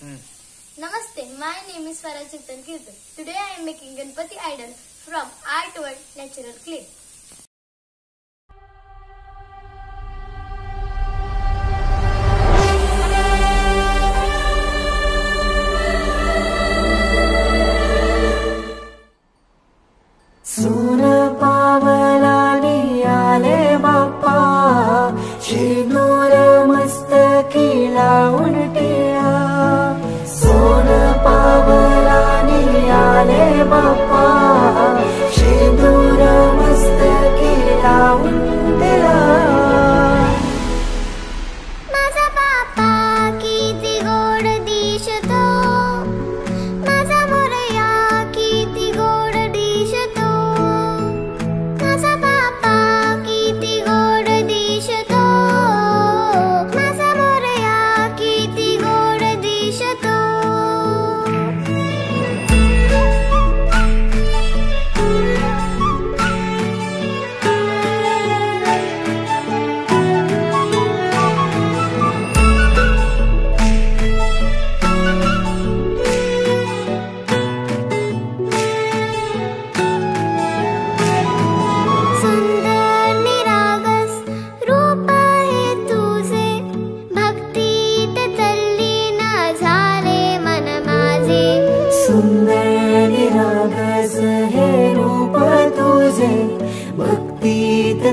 Namaste, my name is Farah Chetan Kirtan. Today I am making Ganpati idol from Art World Natural Clay. सोन पावलानी आले बाप्पा शेंदूर मस्तकी लावून टिया सोन पावलानी आले बाप्पा शेंदूर मस्तकी लावून टिया माझा बाप्पा किती गोड दिसतो माझा मोरया किती गोड दिसतो माझा बाप्पा किती गोड दिसतो माझा मोरया किती गोड दिसतो सुंदर निरागस रूप आहे तुझे भक्तीत तल्लीन झाले मन माझे सुंदर निरागस हे रूप तुझे भक्तीत